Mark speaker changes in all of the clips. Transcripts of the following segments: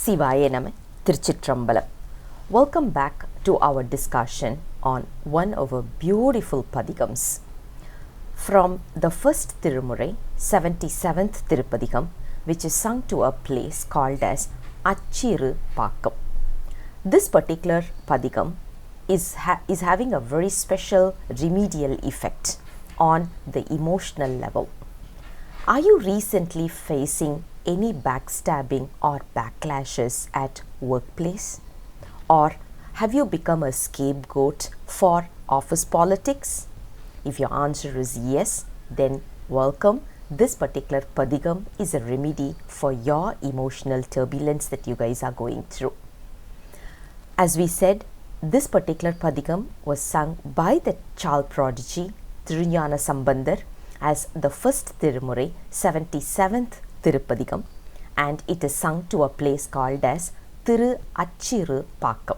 Speaker 1: Sivaya Nama Tiruchitrambalam. Welcome back to our discussion on one of our beautiful Pathigams. From the first Tirumurai, 77th Tirupathigam, which is sung to a place called as Achirupakkam. This particular Pathigam is having a very special remedial effect on the emotional level. Are you recently facing any backstabbing or backlashes at workplace? Or have you become a scapegoat for office politics? If your answer is yes, then welcome. This particular Pathigam is a remedy for your emotional turbulence that you guys are going through. As we said, this particular Pathigam was sung by the child prodigy Thiruñana Sambandar as the first Tirumurai, 77th Tirupathigam, and it is sung to a place called as Achirupakkam,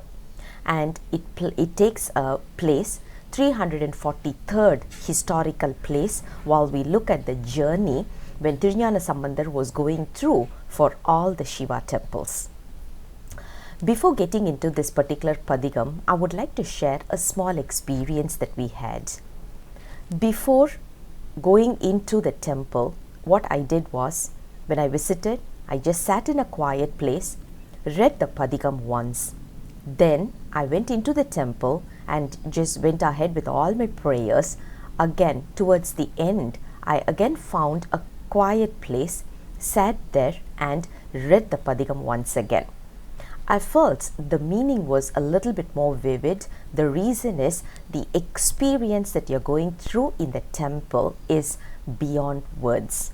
Speaker 1: and it takes a place 343rd historical place while we look at the journey when Thiruñana Sambandar was going through for all the Shiva temples. Before getting into this particular Pathigam, I would like to share a small experience that we had. Before going into the temple, what I did was, when I visited, I just sat in a quiet place, read the Pathigam once. Then I went into the temple and just went ahead with all my prayers. Again, towards the end, I again found a quiet place, sat there and read the Pathigam once again. I felt the meaning was a little bit more vivid. The reason is the experience that you're going through in the temple is beyond words.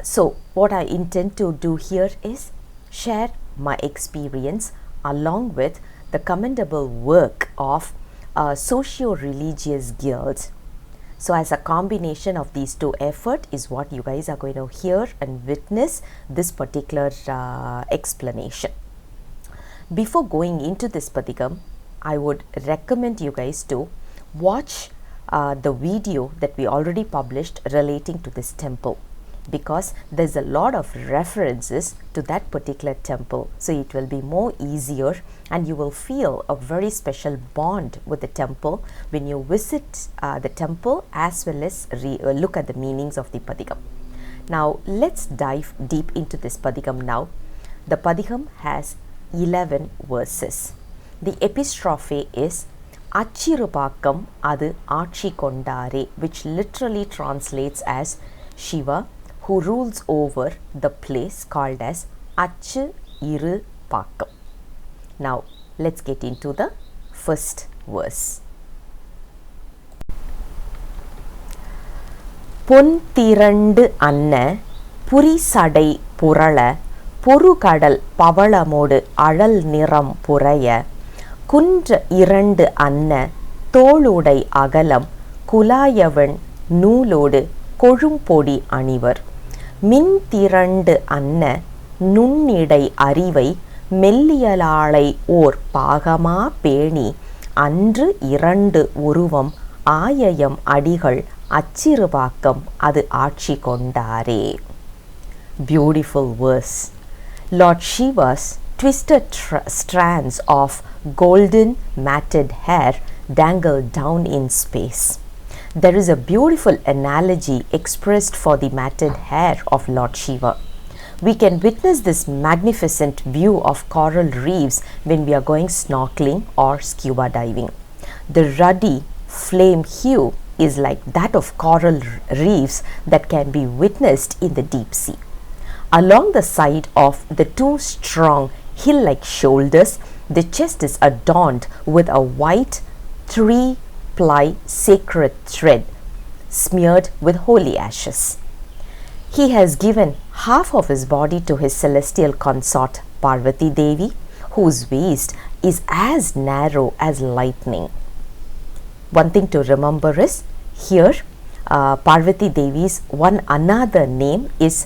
Speaker 1: So what I intend to do here is share my experience along with the commendable work of socio-religious guilds. So as a combination of these two efforts is what you guys are going to hear and witness this particular explanation. Before going into this Pathigam, I would recommend you guys to watch the video that we already published relating to this temple, because there's a lot of references to that particular temple, so it will be more easier and you will feel a very special bond with the temple when you visit the temple as well as look at the meanings of the Pathigam. Now let's dive deep into this Pathigam now. The Pathigam has 11 verses. The epistrophe is Achirupakkam adu Achi Kondare, which literally translates as Shiva who rules over the place called as Achirupakkam. Now let's get into the first verse. Pon thirandu anna puri sadai purala பொறுகடல் பவளமோடு அழல் நிறம் புரைய குன்ற இரண்டு அன்ன தோளுடை அகலம் குலாயவன் நூலோடு கொழும்பொடி அணிவர் மின் திரண்டு அன்ன நுண்ணிடை அறிவை மெல்லியலாளை ஓர் பாகமா பேணி அன்று இரண்டு உருவம் ஆயயம் அடிகள் அச்சிறுபாக்கம் அது ஆட்சி கொண்டாரே. Beautiful verse. Lord Shiva's twisted strands of golden matted hair dangle down in space. There is a beautiful analogy expressed for the matted hair of Lord Shiva. We can witness this magnificent view of coral reefs when we are going snorkeling or scuba diving. The ruddy flame hue is like that of coral reefs that can be witnessed in the deep sea. Along the side of the two strong hill-like shoulders, the chest is adorned with a white 3-ply sacred thread smeared with holy ashes. He has given half of his body to his celestial consort Parvati Devi, whose waist is as narrow as lightning. One thing to remember is here Parvati Devi's one another name is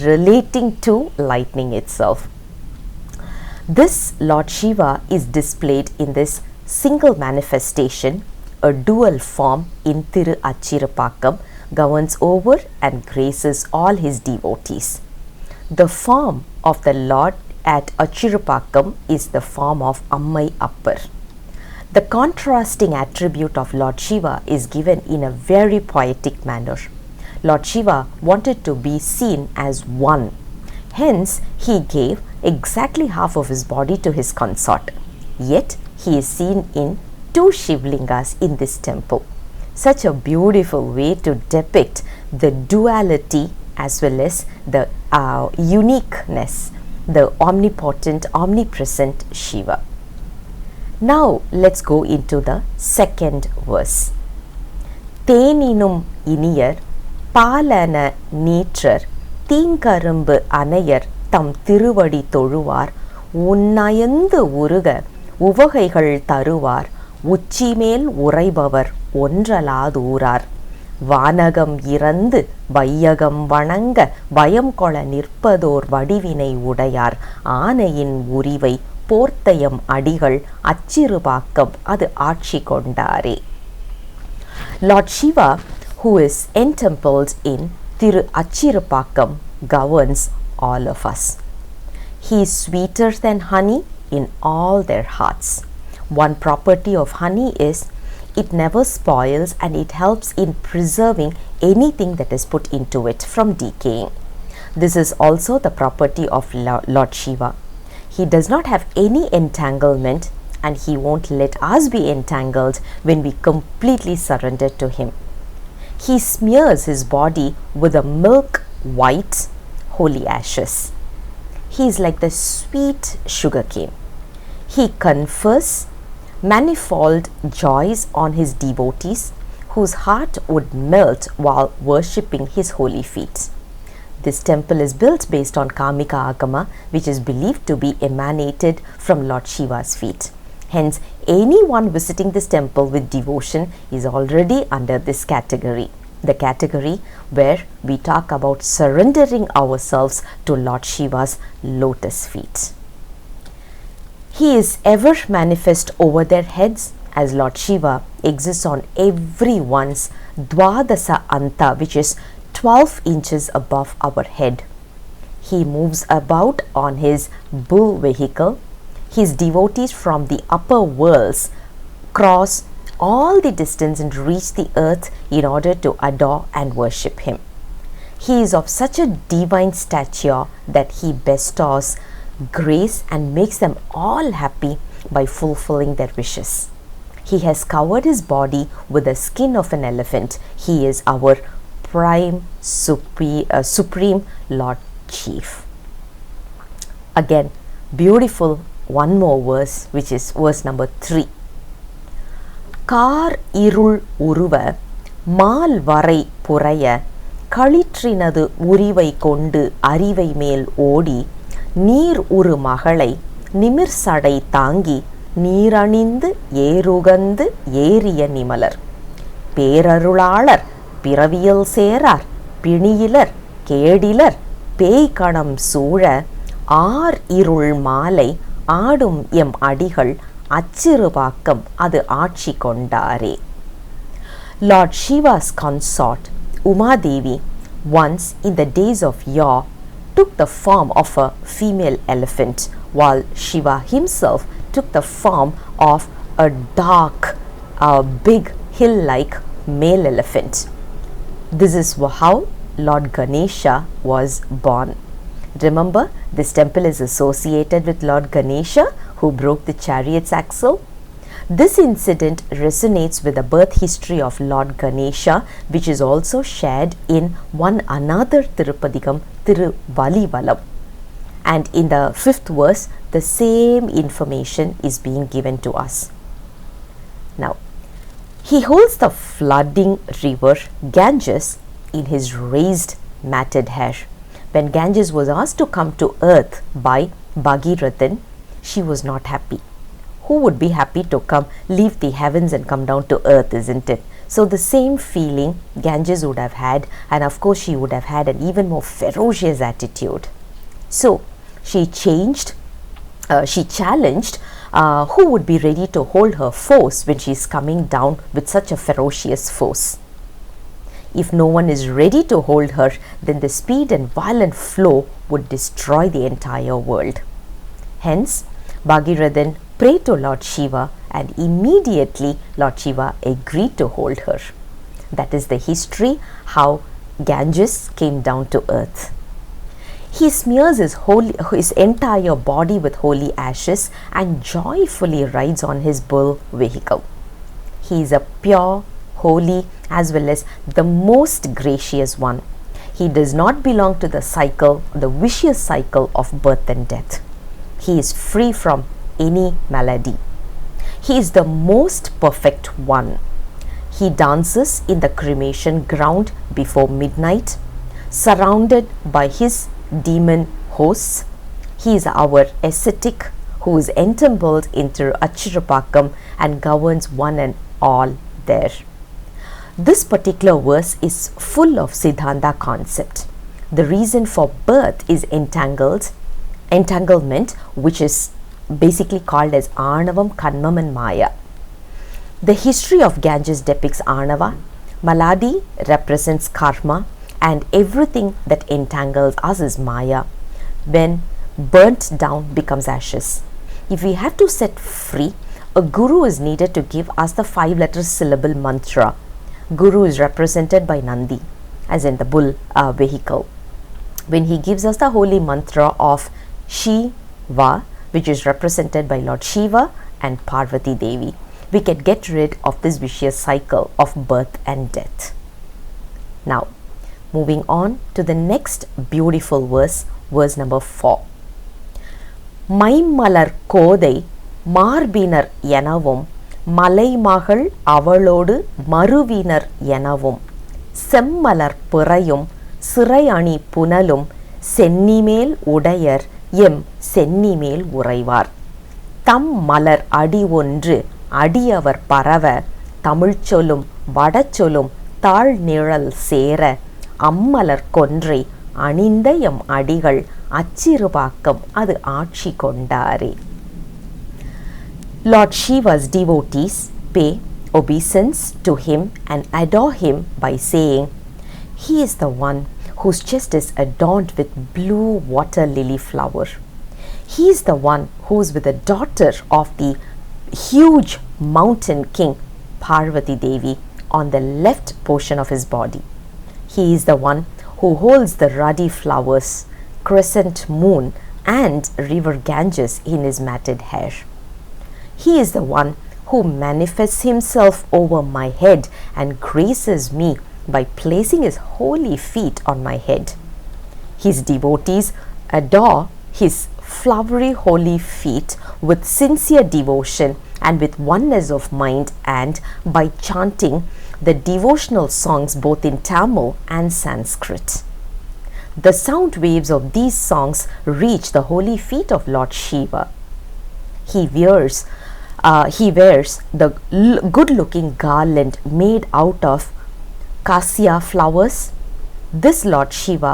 Speaker 1: relating to lightning itself. This Lord Shiva is displayed in this single manifestation, a dual form in Thiru Achirupakkam, governs over and graces all his devotees. The form of the Lord at Achirupakkam is the form of Ammai Appar. The contrasting attribute of Lord Shiva is given in a very poetic manner. Lord Shiva wanted to be seen as one. Hence, he gave exactly half of his body to his consort. Yet, he is seen in two Shivlingas in this temple. Such a beautiful way to depict the duality as well as the uniqueness, the omnipotent, omnipresent Shiva. Now, let's go into the second verse. Theninum iniyar palana neetrar தீங்கரும்பு அனையர் தம் திருவடி தொழுவார் உன்னயந்து உருக உவகைகள் தருவார் உச்சிமேல் உறைபவர் ஒன்றலாதூரார் வானகம் இறந்து வையகம் வணங்க பயம் கொள நிற்பதோர் வடிவினை உடையார் ஆனையின் உரிவை போர்த்தயம் அடிகள் அச்சிறுபாக்கம் அது ஆட்சி கொண்டாரே. Lord Shiva, who is entempled in Thiru Achirupakkam, governs all of us. He is sweeter than honey in all their hearts. One property of honey is it never spoils and it helps in preserving anything that is put into it from decaying. This is also the property of Lord Shiva. He does not have any entanglement and he won't let us be entangled when we completely surrender to him. He smears his body with a milk white holy ashes. He is like the sweet sugar cane. He confers manifold joys on his devotees whose heart would melt while worshipping his holy feet. This temple is built based on Kamika Agama, which is believed to be emanated from Lord Shiva's feet. Hence, anyone visiting this temple with devotion is already under this category, the category where we talk about surrendering ourselves to Lord Shiva's lotus feet. He is ever manifest over their heads as Lord Shiva exists on everyone's Dwadasa Anta, which is 12 inches above our head. He moves about on his bull vehicle. His devotees from the upper worlds cross all the distance and reach the earth in order to adore and worship him. He is of such a divine stature that he bestows grace and makes them all happy by fulfilling their wishes. He has covered his body with the skin of an elephant. He is our prime supreme Lord Chief. Again, beautiful one more verse, which is verse number 3. Kar irul uruva mal varai puraya களிற்றினது உரிவை கொண்டு அறிவை மேல் ஓடி நீர் உரு மகளை நிமிர் சடை தாங்கி நீரணிந்து ஏறுகந்து ஏறிய நிமலர் பேரருளாளர் பிறவியல் சேரார் பிணியிலர் கேடிலர் பேய்கணம் சூழ ஆர் இருள் மாலை ஆடும் எம் அடிகள் அச்சிறுபாக்கம் அது ஆட்சி கொண்டாரே. Lord Shiva's consort Uma Devi once in the days of yore took the form of a female elephant, while Shiva himself took the form of a dark, big hill-like male elephant. This is how Lord Ganesha was born. Remember, this temple is associated with Lord Ganesha, who broke the chariot's axle. This incident resonates with the birth history of Lord Ganesha, which is also shared in one another Tirupadigam, Tiruvalivalam. And in the 5th verse, the same information is being given to us. Now, he holds the flooding river Ganges in his raised matted hair. When Ganges was asked to come to earth by Bhagirathan, she was not happy. Who would be happy to come, leave the heavens and come down to earth, isn't it? So the same feeling Ganges would have had, and of course she would have had an even more ferocious attitude. So she challenged who would be ready to hold her force when she is coming down with such a ferocious force. If no one is ready to hold her, then the speed and violent flow would destroy the entire world. Hence, Bhagirathan prayed to Lord Shiva, and immediately Lord Shiva agreed to hold her. That is the history how Ganges came down to earth. He smears his entire body with holy ashes and joyfully rides on his bull vehicle. He is a pure, holy, as well as the most gracious one. He does not belong to the vicious cycle of birth and death. He is free from any malady. He is the most perfect one. He dances in the cremation ground before midnight, surrounded by his demon hosts. He is our ascetic who is entangled into Achirupakkam and governs one and all there. This particular verse is full of Siddhanta concept. The reason for birth is entanglement, which is basically called as Arnavam, Kanmam and Maya. The history of Ganges depicts Arnava. Maladi represents karma, and everything that entangles us is Maya. When burnt down becomes ashes. If we have to set free, a guru is needed to give us the 5-letter syllable mantra. Guru is represented by Nandi, as in the bull vehicle. When he gives us the holy mantra of Shiva, which is represented by Lord Shiva and Parvati Devi, we can get rid of this vicious cycle of birth and death. Now, moving on to the next beautiful verse, verse number 4. Maimalar kodai marbinar yanavum மலைமகள் அவளோடு மறுவினர் எனவும் செம்மலர் பிறையும் சிறையணி புனலும் சென்னிமேல் உடையர் M சென்னிமேல் உறைவார் தம் மலர் அடி ஒன்று அடியவர் பரவ தமிழ்ச்சொலும் வடச்சொலும் தாழ் நிழல் சேர அம்மலர் கொன்றை அணிந்த எம் அடிகள் அச்சிறுபாக்கம் அது ஆட்சி கொண்டாரே. Lord Shiva's devotees pay obeisance to him and adore him by saying, he is the one whose chest is adorned with blue water lily flower. He is the one who is with the daughter of the huge mountain king Parvati Devi on the left portion of his body. He is the one who holds the ruddy flowers, crescent moon and river Ganges in his matted hair. He is the one who manifests himself over my head and graces me by placing his holy feet on my head. His devotees adore his flowery holy feet with sincere devotion and with oneness of mind, and by chanting the devotional songs both in Tamil and Sanskrit. The sound waves of these songs reach the holy feet of Lord Shiva. He wears the good-looking garland made out of cassia flowers. This Lord Shiva,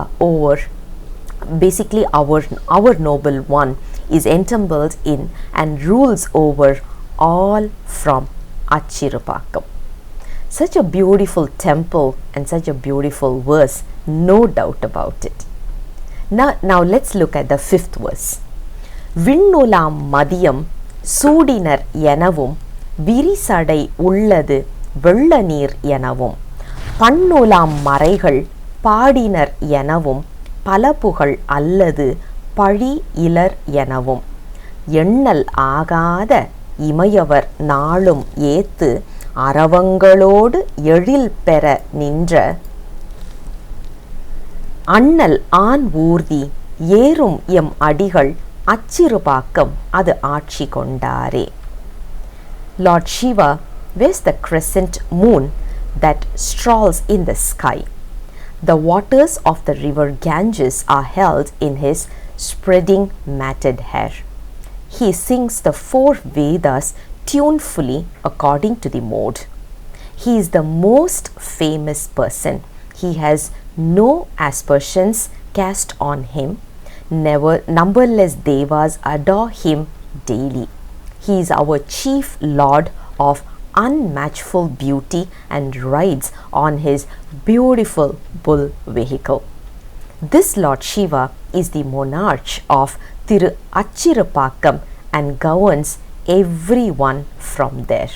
Speaker 1: basically our noble one, is entangled in and rules over all from Achirupakkam. Such a beautiful temple and such a beautiful verse, no doubt about it. Now let's look at the 5th verse. Vinnulam madiyam சூடினர் எனவும் விரிசடை உள்ளது வெள்ள நீர் எனவும் பன்னுலாம் மறைகள் பாடினர் எனவும் பலபுகழ் அல்லது பழி இலர் எனவும் எண்ணல் ஆகாத இமையவர் நாளும் ஏத்து அரவங்களோடு எழில் பெற நின்ற அண்ணல் ஆண் ஊர்தி ஏறும் எம் அடிகள் Achirupakkam adu ஆட்சி கொண்டாரே. Lord Shiva wears the crescent moon that strolls in the sky. The waters of the river Ganges are held in his spreading matted hair. He sings the 4 Vedas tunefully according to the mode. He is the most famous person. He has no aspersions cast on him. Numberless devas adore him daily. He is our chief lord of unmatchful beauty and rides on his beautiful bull vehicle. This Lord Shiva is the monarch of Achirupakkam and governs everyone from there.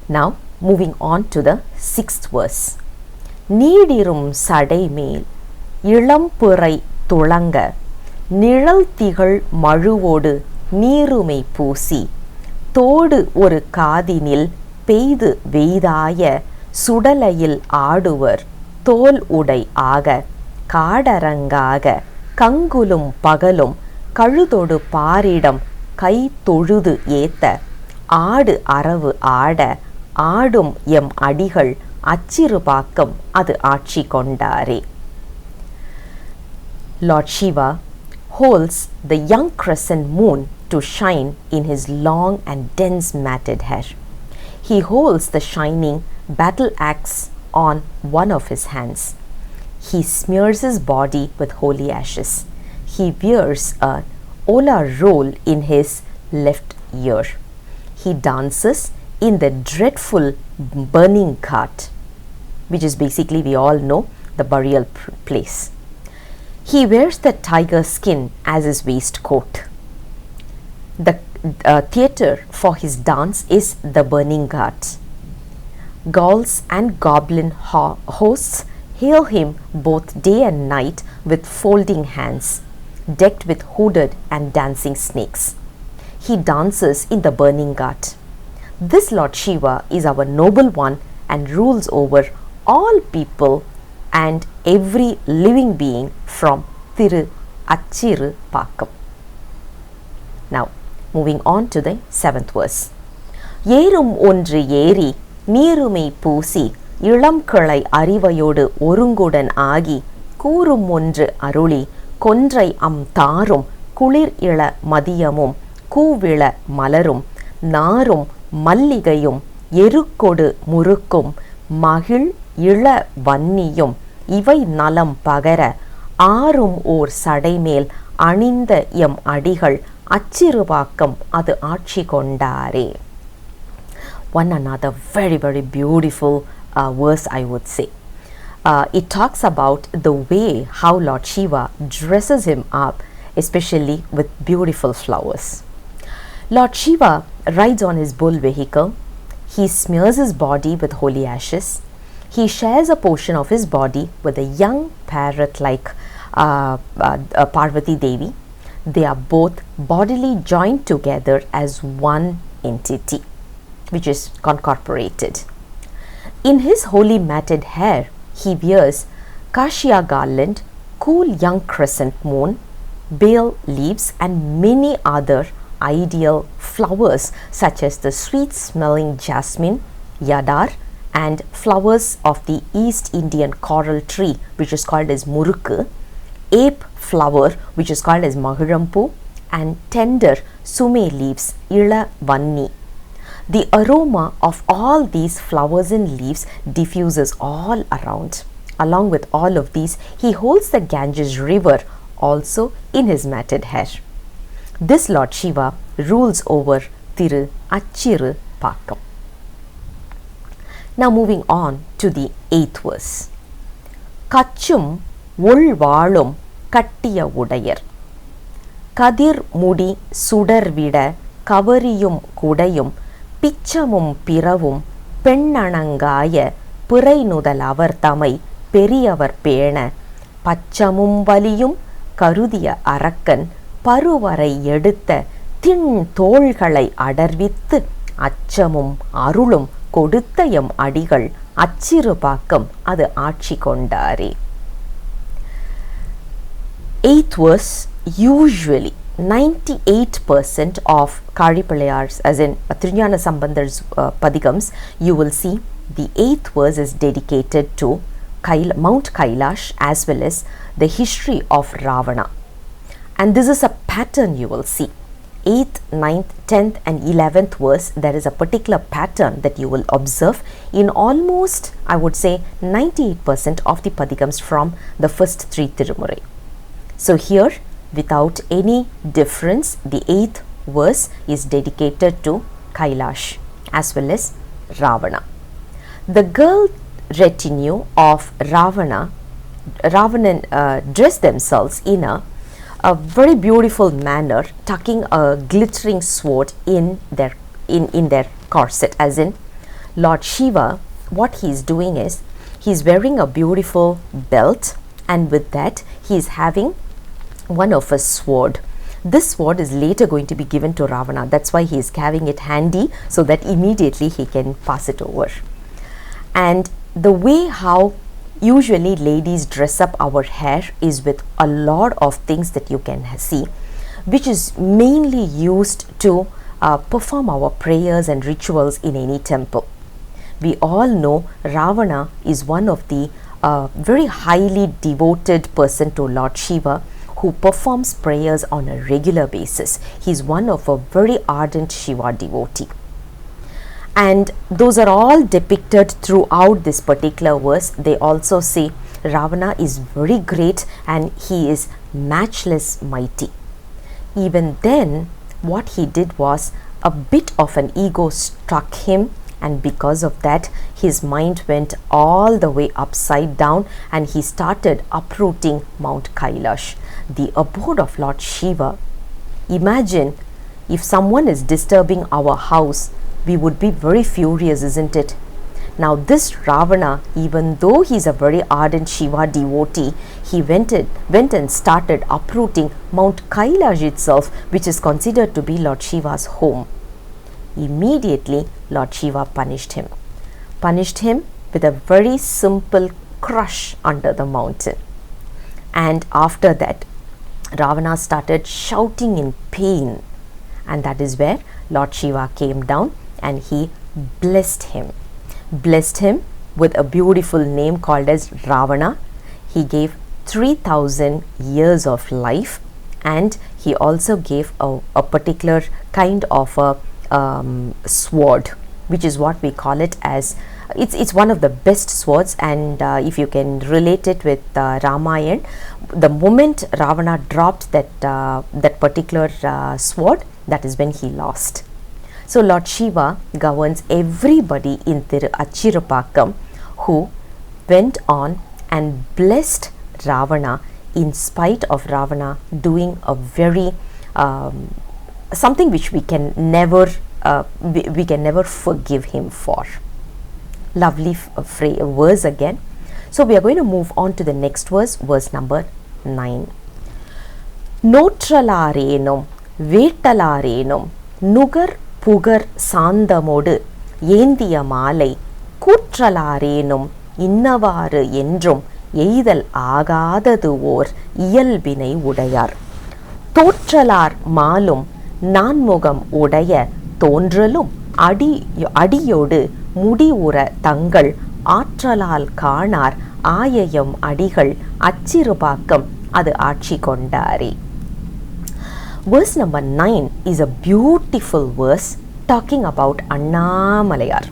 Speaker 1: Now moving on to the 6th verse. நீடிரும் சடைமேல் இளம்புரை துளங்க நிழல் திகழ் மழுவோடு நீருமை பூசி தோடு ஒரு காதினில் பெய்து வெய்தாய சுடலையில் ஆடுவர் தோல் உடை ஆக காடரங்காக கங்குலும் பகலும் கழுதொடு பாரிடம் கை தொழுது ஏத்த ஆடு அரவு ஆட ஆடும் எம் அடிகள் அச்சிறுபாக்கம் அது ஆட்சி கொண்டாரே. Lord Shiva holds the young crescent moon to shine in his long and dense matted hair. He holds the shining battle axe on one of his hands. He smears his body with holy ashes. He wears a ola roll in his left ear. He dances in the dreadful burning cart, which is basically, we all know, the burial place. He wears the tiger skin as his waistcoat. The theatre for his dance is the burning cart. Ghouls and goblin hosts hail him both day and night with folding hands, decked with hooded and dancing snakes. He dances in the burning cart. This Lord Shiva is our noble one and rules over all people and every living being from Achirupakkam. Now moving on to the 7th verse. ஏறும் ஒன்று ஏறி நீருமை பூசி இளம் கிளை அறிவையோடு ஒருங்குடன் ஆகி கூறும் ஒன்று அருளி கொன்றை தாரும் குளிர் இள மதியமும் கூவிள மலரும் நாரும் மல்லிகையும் எருக்கொடு முறுக்கும் மகிழ் இள வன்னியும் இவை நலம் பகர ஆறும் ஓர் சடைமேல் அணிந்த எம் அடிகள் அச்சிறுபாக்கம் அது ஆட்சி கொண்டாரே. One another very, very beautiful verse, I would say. It talks about the way how Lord Shiva dresses him up, especially with beautiful flowers. Lord Shiva rides on his bull vehicle. He smears his body with holy ashes. He shares a portion of his body with a young parrot like Parvati Devi. They are both bodily joined together as one entity, which is concorporated. In his holy matted hair, he wears cassia garland, cool young crescent moon, bay leaves and many other ideal flowers such as the sweet smelling jasmine, yadar, and flowers of the East Indian coral tree, which is called as murukku, ape flower, which is called as mahirampu, and tender sume leaves, ila vanni. The aroma of all these flowers and leaves diffuses all around. Along with all of these, he holds the Ganges river also in his matted hair. This Lord Shiva rules over Achirupakkam. Now moving on to the 8th verse. Kachum ulvalum kattiya udayar kadir mudi sudarvida kavariyum kudayum பிச்சமும் பிறவும் பெண்ணணங்காய பிறைநுதல் அவர் தமை பெரியவர் பேண பச்சமும் வலியும் கருதிய அரக்கன் பருவரை எடுத்த திண் தோள்களை அடர்வித்து அச்சமும் அருளும் கொடுத்த எம் அடிகள் அச்சிறுபாக்கம் அது ஆட்சி கொண்டாரே. 8th verse. Usually 98% of Karipalayars, as in Trinyana Sambandhar's Padigams, you will see the 8th verse is dedicated to Mount Kailash as well as the history of Ravana. And this is a pattern you will see. 8th, 9th, 10th and 11th verse, there is a particular pattern that you will observe in almost, I would say, 98% of the Padigams from the first 3 Tirumurai. So here, without any difference, the 8th verse is dedicated to Kailash as well as Ravana. The girl retinue of Ravana dress themselves in a very beautiful manner, tucking a glittering sword in their corset. As in, Lord Shiva, what he is doing is he is wearing a beautiful belt, and with that he is having one of a sword. This sword is later going to be given to Ravana. That's why he is having it handy, so that immediately he can pass it over. And the way how usually ladies dress up our hair is with a lot of things that you can see, which is mainly used to perform our prayers and rituals in any temple. We all know Ravana is one of the very highly devoted person to Lord Shiva, who performs prayers on a regular basis. He is one of a very ardent Shiva devotee. And those are all depicted throughout this particular verse. They also say Ravana is very great and he is matchless mighty. Even then, what he did was a bit of an ego struck him, and because of that his mind went all the way upside down and he started uprooting Mount Kailash, the abode of Lord Shiva. Imagine if someone is disturbing our house, we would be very furious, isn't it? Now this Ravana, even though he is a very ardent Shiva devotee, he went and started uprooting Mount Kailash itself, which is considered to be Lord Shiva's home. Immediately Lord Shiva punished him with a very simple crush under the mountain. And after that, Ravana started shouting in pain, and that is where Lord Shiva came down and he blessed him with a beautiful name called as Ravana. He gave 3,000 years of life, and he also gave a particular kind of a sword, which is what we call it as, it's one of the best swords. And if you can relate it with Ramayana, the moment Ravana dropped that particular sword, that is when he lost. So Lord Shiva governs everybody in Achirupakkam, who went on and blessed Ravana in spite of Ravana doing a very something which we can never forgive him for. Lovely verse again. So we are going to move on to the next verse number 9. Notralarenum Vetalarenum Nugar Pugar Sandamodu Yendiya Malai Kutralarenum Innavaru Endrum Eidal Agadadu Or Iyalbinai Udayar Totralar Malum Nanmugam Udaya Tondralum Adiyodu Mudi Ura Tangal Atralal Kanar Ayayam Adigal Achirupakkam Adu Achi Kondari. Verse number 9 is a beautiful verse talking about Annamalayar.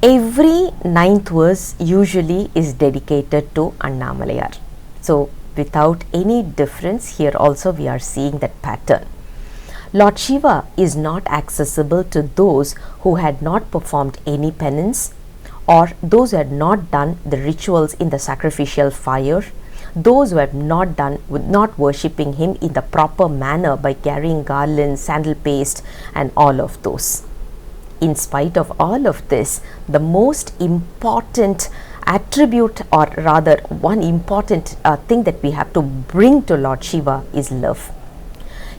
Speaker 1: Every 9th verse usually is dedicated to Annamalayar. So without any difference, here also we are seeing that pattern. Lord Shiva is not accessible to those who had not performed any penance, or those who had not done the rituals in the sacrificial fire, those who have not worshipping him in the proper manner by carrying garlands, sandal paste and all of those. In spite of all of this, the most important attribute, or rather one important thing that we have to bring to Lord Shiva is love.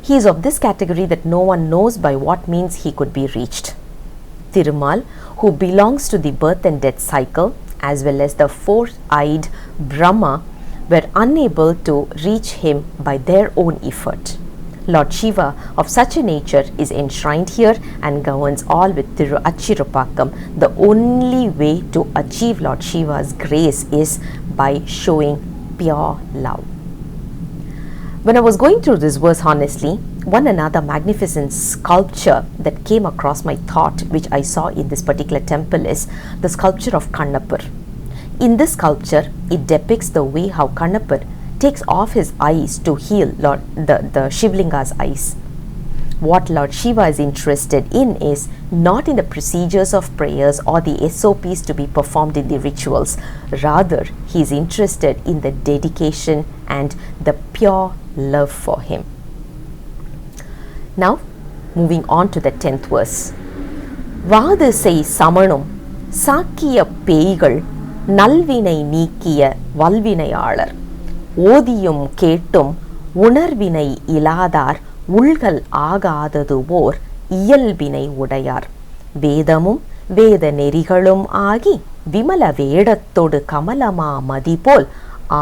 Speaker 1: He is of this category that no one knows by what means he could be reached. Thirumal, who belongs to the birth and death cycle, as well as the four-eyed Brahma, were unable to reach him by their own effort. Lord Shiva of such a nature is enshrined here and governs all with Achirupakkam. The only way to achieve Lord Shiva's grace is by showing pure love. When I was going through this verse, honestly, one another magnificent sculpture that came across my thought, which I saw in this particular temple, is the sculpture of Kannapar. In this sculpture, it depicts the way how Kannapar takes off his eyes to heal the Shivlinga's eyes. what Lord Shiva is interested in is not in the procedures of prayers or the SOPs to be performed in the rituals. Rather, he is interested in the dedication and the pure love for him. Now, moving on to the 10th verse. வாது செய் சமணும் சாக்கிய பேய்கள் நல்வினை நீக்கிய வல்வினையாளர் ஓதியும் கேட்டும் உணர்வினை இலாதார் உள்கள் ஆகாதது ஓர் இயல்பினை உடையார் வேதமும் வேத நெறிகளும் ஆகி விமல வேடத்தொடு கமலமா மதிபோல்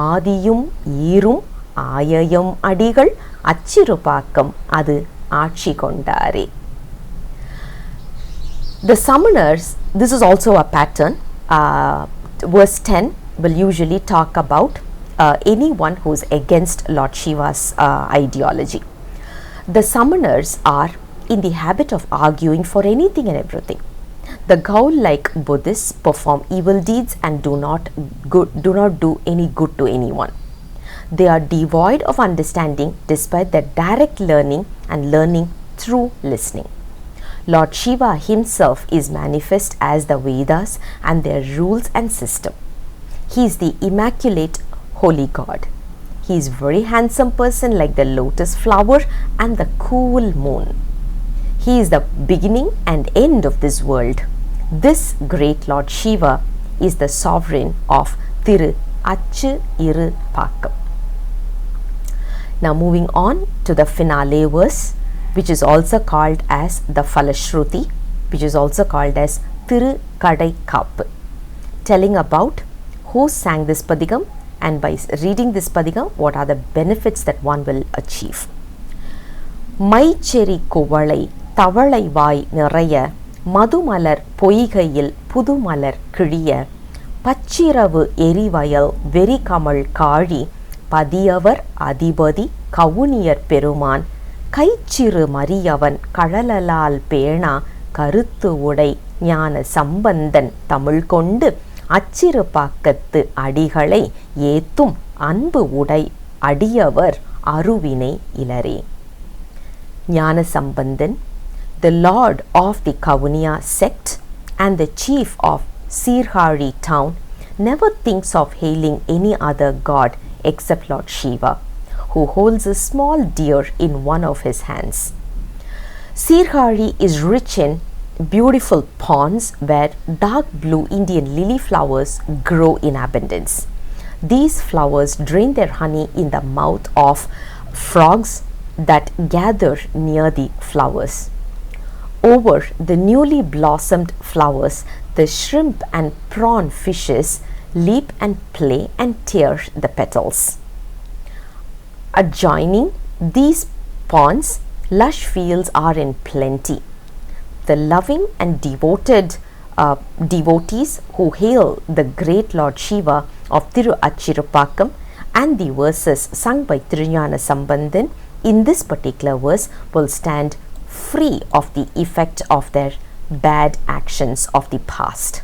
Speaker 1: ஆதியும் ஈரும் ஆயயம் அடிகள் அச்சிறுபாக்கம் அது ஆட்சி கொண்டாரே. The summoners, this is also a pattern. Verse 10 will usually talk about anyone who is against Lord Shiva's ideology. The summoners are in the habit of arguing for anything and everything. The Gaul-like Buddhists perform evil deeds and do not do any good to anyone. They are devoid of understanding despite their direct learning and learning through listening. Lord Shiva himself is manifest as the Vedas and their rules and system. He is the immaculate holy God. He is very handsome person like the lotus flower and the cool moon. He is the beginning and end of this world. This great Lord Shiva is the sovereign of Achirupakkam. Now moving on to the finale verse, which is also called as the Falashruti, which is also called as Tirukadaikappu, telling about who sang this padigam and by reading this padigam what are the benefits that one will achieve. மைச்செறி குவளை தவளை வாய் நிறைய மதுமலர் பொய்கையில் புதுமலர் கிழிய பச்சிரவு எரிவயல் வெறிகமழ் காழி பதியவர் அதிபதி கவுனியர் பெருமான் கைச்சிறு மரியவன் கழலலால் பேணா கருத்து உடை ஞான சம்பந்தன் தமிழ் கொண்டு அச்சிறுபாக்கத்து அடிகளை ஏத்தும் அன்பு உடை அடியவர் அருவினை இலரே. Jnana Sambandhan, the lord of the Kavuniya sect and the chief of Sirhari town, never thinks of hailing any other god except Lord Shiva, who holds a small deer in one of his hands. Sirhari is rich in beautiful ponds where dark blue Indian lily flowers grow in abundance. These flowers drain their honey in the mouth of frogs that gather near the flowers. Over the newly blossomed flowers, the shrimp and prawn fishes leap and play and tear the petals. Adjoining these ponds, lush fields are in plenty. The loving and devotees who hail the great Lord Shiva of Achirupakkam and the verses sung by Jnana Sambandhan in this particular verse will stand free of the effect of their bad actions of the past.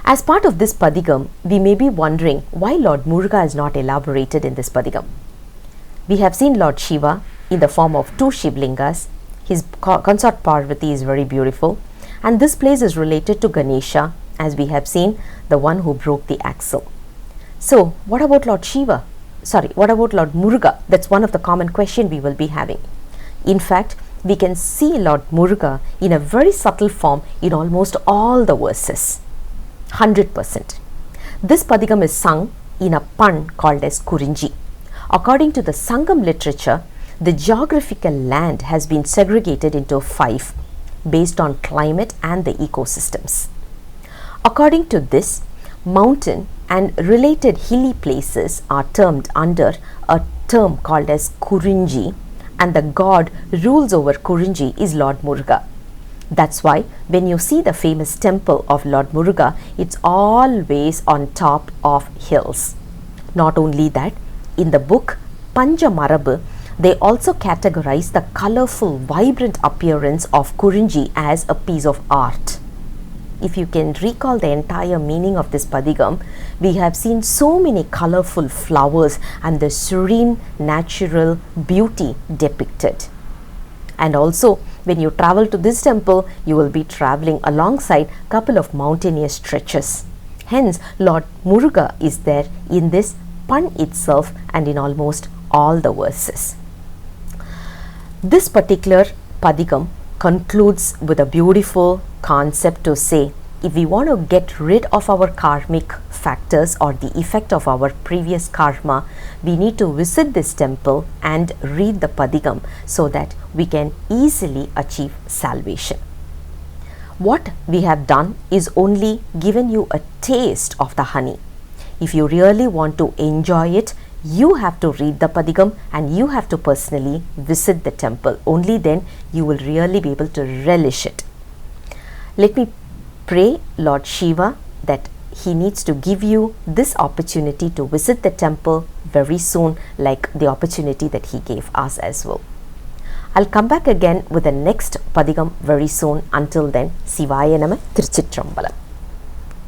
Speaker 1: As part of this padigam, we may be wondering why Lord Muruga is not elaborated in this padigam. We have seen Lord Shiva in the form of two Shivlingas. His consort Parvati is very beautiful, and this place is related to Ganesha, as we have seen, the one who broke the axle. So what about Lord Shiva? What about Lord Muruga? That's one of the common question we will be having. In fact, we can see Lord Muruga in a very subtle form in almost all the verses, 100%. This padigam is sung in a pun called as Kurinji. According to the Sangam literature, the geographical land has been segregated into 5 based on climate and the ecosystems. According to this, mountain and related hilly places are termed under a term called as Kurinji, and the god rules over Kurinji is Lord Muruga. That's why when you see the famous temple of Lord Muruga, it's always on top of hills. Not only that, in the book Panjamarabu, they also categorize the colorful, vibrant appearance of Kurinji as a piece of art. If you can recall the entire meaning of this padigam, we have seen so many colorful flowers and the serene natural beauty depicted. And also, when you travel to this temple, you will be traveling alongside a couple of mountainous stretches. Hence, Lord Muruga is there in this pun itself and in almost all the verses. This particular Padigam concludes with a beautiful concept to say, if we want to get rid of our karmic factors or the effect of our previous karma, we need to visit this temple and read the Padigam so that we can easily achieve salvation. What we have done is only given you a taste of the honey. If you really want to enjoy it, you have to read the Padigam and you have to personally visit the temple. Only then you will really be able to relish it. Let me pray Lord Shiva that he needs to give you this opportunity to visit the temple very soon, like the opportunity that he gave us as well. I'll come back again with the next Padigam very soon. Until then, Sivaya Nama, Tiruchitrambalam.